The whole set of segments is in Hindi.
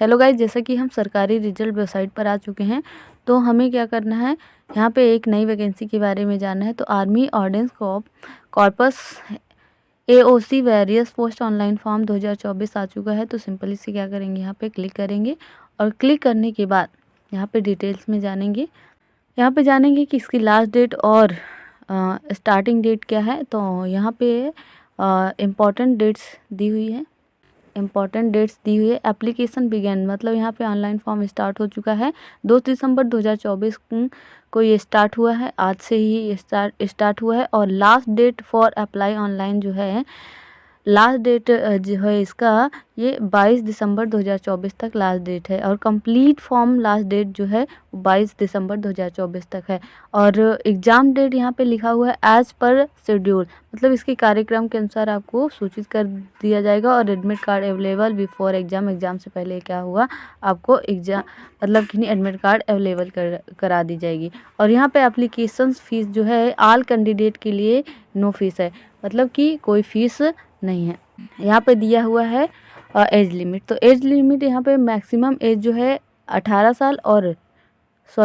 हेलो गाइस, जैसा कि हम सरकारी रिजल्ट वेबसाइट पर आ चुके हैं, तो हमें क्या करना है, यहाँ पे एक नई वैकेंसी के बारे में जानना है। तो army ordnance corpus AOC various post online form 2024 आ चुका है। तो सिंपली से क्या करेंगे, यहाँ पे क्लिक करेंगे और क्लिक करने के बाद यहाँ पे डिटेल्स में जानेंगे। यहाँ पे जानेंगे कि इसकी लास्ट डेट और स्टार्टिंग डेट क्या है। तो यहाँ पे इम्पॉर्टेंट डेट्स दी हुई है। एप्लीकेशन बिगेन मतलब यहाँ पे ऑनलाइन फॉर्म स्टार्ट हो चुका है। 2 दिसंबर 2024 को ये स्टार्ट हुआ है, आज से ही स्टार्ट हुआ है। और last date for apply online जो है, लास्ट डेट जो है इसका ये 22 दिसंबर 2024 तक लास्ट डेट है। और कंप्लीट फॉर्म लास्ट डेट जो है 22 दिसंबर 2024 तक है। और एग्ज़ाम डेट यहाँ पे लिखा हुआ है एज पर शेड्यूल, मतलब इसके कार्यक्रम के अनुसार आपको सूचित कर दिया जाएगा। और admit card available before exam से पहले क्या हुआ, आपको एग्ज़ाम मतलब कि एडमिट कार्ड अवेलेबल करा दी जाएगी। और यहाँ पे एप्लीकेशन फ़ीस जो है ऑल कैंडिडेट के लिए नो फीस है, मतलब कि कोई फ़ीस नहीं है। यहाँ पे दिया हुआ है एज लिमिट। तो एज लिमिट यहाँ पे मैक्सिमम एज जो है 18 साल और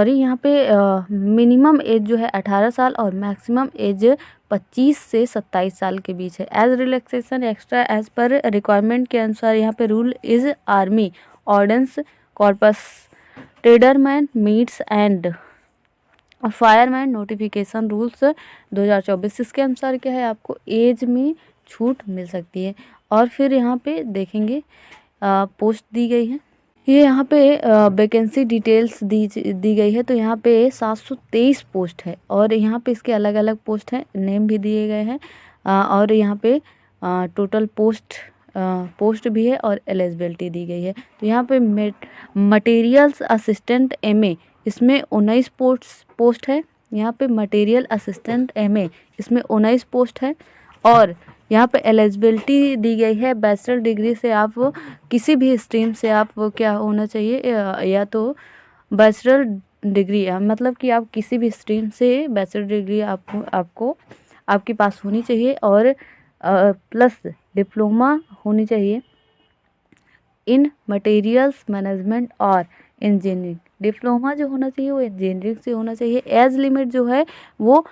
यहाँ पे मिनिमम एज जो है 18 साल और मैक्सिमम एज 25 से 27 साल के बीच है। एज रिलैक्सेशन एक्स्ट्रा एज पर रिक्वायरमेंट के अनुसार यहाँ पे rule is army ordnance corps tradesman mates and fireman notification rules 2024। इसके अनुसार क्या है, आपको एज में छूट मिल सकती है। और फिर यहाँ पे देखेंगे पोस्ट दी गई है, ये यहाँ पे वैकेंसी डिटेल्स दी गई है। तो यहाँ पे 723 पोस्ट है और यहाँ पे इसके अलग अलग पोस्ट हैं, नेम भी दिए गए हैं। और यहाँ पे टोटल पोस्ट भी है और एलिजिबिलिटी दी गई है। तो यहाँ पे मटेरियल्स असिस्टेंट एमए, इसमें 19 पोस्ट है। यहाँ पे मटेरियल असिस्टेंट एमए, इसमें 19 पोस्ट है। और यहाँ पे एलिजिबिलिटी दी गई है, बैचलर डिग्री से आप किसी भी स्ट्रीम से आप क्या होना चाहिए, या तो बैचलर डिग्री मतलब कि आप किसी भी स्ट्रीम से बैचलर डिग्री आपको आपके पास होनी चाहिए। और प्लस डिप्लोमा होनी चाहिए इन मटेरियल्स मैनेजमेंट और इंजीनियरिंग। डिप्लोमा जो होना चाहिए वो इंजीनियरिंग से होना चाहिए। एज लिमिट जो है वो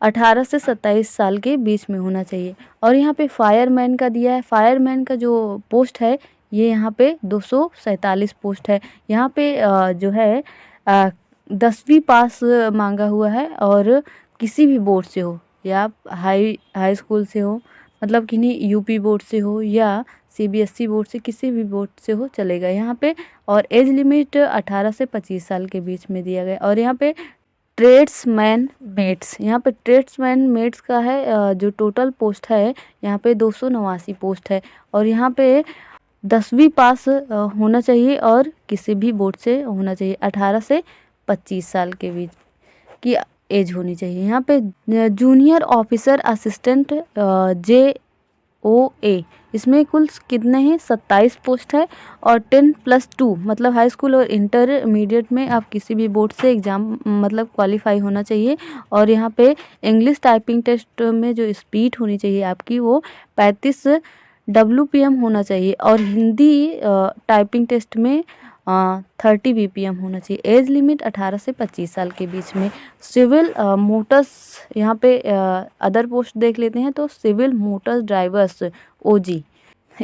18 से 27 साल के बीच में होना चाहिए। और यहाँ पे फायरमैन का दिया है, फायरमैन का जो पोस्ट है ये यहाँ पे 247 पोस्ट है। यहाँ पे जो है 10वीं पास मांगा हुआ है और किसी भी बोर्ड से हो, या आप हाई स्कूल से हो, मतलब कि नहीं यूपी बोर्ड से हो या सीबीएसई बोर्ड से, किसी भी बोर्ड से हो चलेगा यहाँ पे। और एज लिमिट 18 से 25 साल के बीच में दिया गया। और यहाँ पे ट्रेड्समैन मेट्स, यहाँ पे ट्रेड्समैन मेट्स का है जो टोटल पोस्ट है यहाँ पे 289 पोस्ट है। और यहाँ पे 10वीं पास होना चाहिए और किसी भी बोर्ड से होना चाहिए। 18 से 25 साल के बीच की एज होनी चाहिए। यहाँ पे जूनियर ऑफिसर असिस्टेंट JOA, इसमें कुल कितने हैं, 27 पोस्ट है। और 10+2 मतलब हाई स्कूल और इंटरमीडिएट में आप किसी भी बोर्ड से एग्ज़ाम मतलब क्वालिफाई होना चाहिए। और यहाँ पे इंग्लिश टाइपिंग टेस्ट में जो स्पीड होनी चाहिए आपकी वो 35 WPM होना चाहिए। और हिंदी टाइपिंग टेस्ट में 30 BPM होना चाहिए। एज लिमिट 18 से 25 साल के बीच में। सिविल मोटर्स, यहाँ पे अदर पोस्ट देख लेते हैं। तो सिविल मोटर्स ड्राइवर्स OG,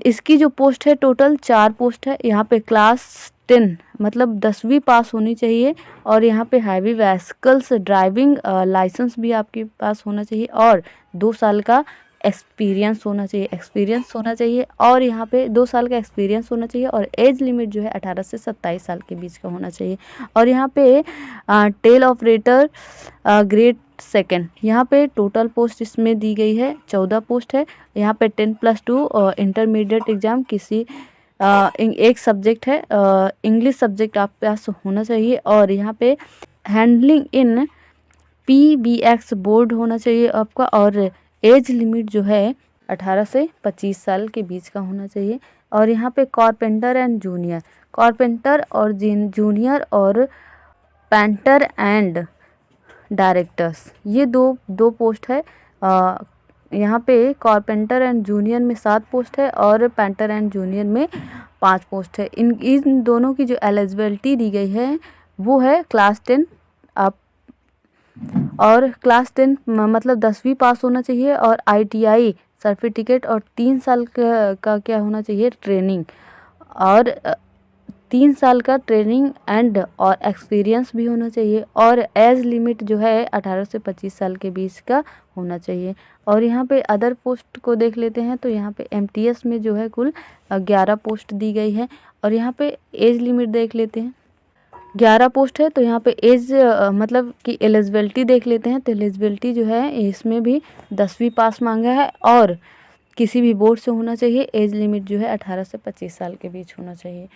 इसकी जो पोस्ट है टोटल 4 पोस्ट है। यहाँ पे क्लास 10 मतलब 10वीं पास होनी चाहिए। और यहाँ पे हैवी व्हीकल्स ड्राइविंग लाइसेंस भी आपके पास होना चाहिए। और 2 साल का एक्सपीरियंस होना चाहिए। और यहाँ पे 2 साल का एक्सपीरियंस होना चाहिए। और एज लिमिट जो है 18 से 27 साल के बीच का होना चाहिए। और यहाँ पे टेल ऑपरेटर ग्रेड 2, यहाँ पे टोटल पोस्ट इसमें दी गई है 14 पोस्ट है। यहाँ पे 10+2 इंटरमीडिएट एग्ज़ाम किसी एक सब्जेक्ट है, इंग्लिश सब्जेक्ट आपके पास होना चाहिए। और यहाँ पे हैंडलिंग इन PBX बोर्ड होना चाहिए आपका। और एज लिमिट जो है 18 से 25 साल के बीच का होना चाहिए। और यहाँ पे कारपेंटर और जूनियर और पेंटर एंड डायरेक्टर्स, ये दो पोस्ट है। यहाँ पे कारपेंटर एंड जूनियर में 7 पोस्ट है और पेंटर एंड जूनियर में 5 पोस्ट है। इन दोनों की जो एलिजिबिलिटी दी गई है वो है क्लास 10 आप, और क्लास 10 मतलब 10वीं पास होना चाहिए, और ITI सर्टिफिकेट, और 3 साल का क्या होना चाहिए, ट्रेनिंग, और 3 साल का ट्रेनिंग एंड और एक्सपीरियंस भी होना चाहिए, और एज लिमिट जो है 18 से 25 साल के बीच का होना चाहिए। और यहाँ पे अदर पोस्ट को देख लेते हैं, तो यहाँ पे MTS में जो है कुल 11 पोस्ट दी गई है, और यहाँ पे एज लिमिट देख लेते हैं। 11 पोस्ट है, तो यहाँ पे एज मतलब कि एलिजिबिलिटी देख लेते हैं। तो एलिजिबिलिटी जो है इसमें भी 10वीं पास मांगा है, और किसी भी बोर्ड से होना चाहिए। एज लिमिट जो है 18 से 25 साल के बीच होना चाहिए।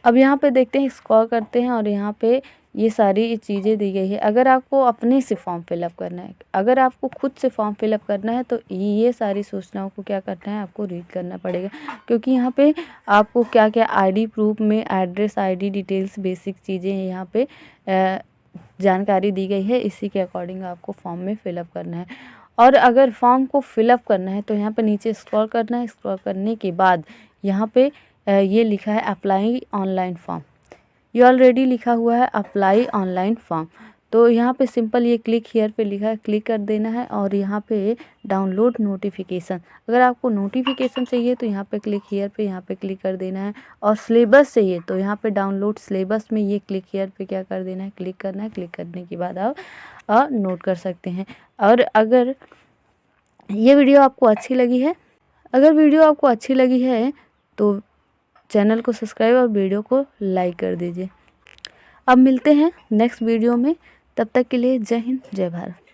अब यहाँ पे देखते हैं, स्क्रॉल करते हैं, और यहाँ पे ये सारी चीज़ें दी गई है। अगर आपको अपने से फॉर्म फिलअप करना है, अगर आपको खुद से फॉर्म फिलअप करना है, तो ये सारी सूचनाओं को क्या करना है, आपको रीड करना पड़ेगा, क्योंकि यहाँ पे आपको क्या क्या ID प्रूफ में एड्रेस, ID डिटेल्स, बेसिक चीज़ें यहाँ पे जानकारी दी गई है। इसी के अकॉर्डिंग आपको फॉर्म में फिलअप करना है। और अगर फॉर्म को फिलअप करना है तो यहाँ पे नीचे स्क्रॉल करना है। स्क्रॉल करने के बाद यहाँ पे ये लिखा है अप्लाई ऑनलाइन फॉर्म, ये ऑलरेडी लिखा हुआ है अप्लाई ऑनलाइन फॉर्म। तो यहाँ पे सिंपल ये क्लिक हियर पे लिखा है, क्लिक कर देना है, और यहाँ पे डाउनलोड नोटिफिकेशन, अगर आपको नोटिफिकेशन चाहिए तो यहाँ पे क्लिक हियर पे यहाँ पे क्लिक कर देना है, और सिलेबस चाहिए तो यहाँ पे डाउनलोड सिलेबस में ये क्लिक हियर पे क्या कर देना है, क्लिक करना है। क्लिक करने के बाद आप नोट कर सकते हैं। और अगर ये वीडियो आपको अच्छी लगी है, अगर वीडियो आपको अच्छी लगी है तो चैनल को सब्सक्राइब और वीडियो को लाइक कर दीजिए। अब मिलते हैं नेक्स्ट वीडियो में, तब तक के लिए जय हिंद, जय भारत।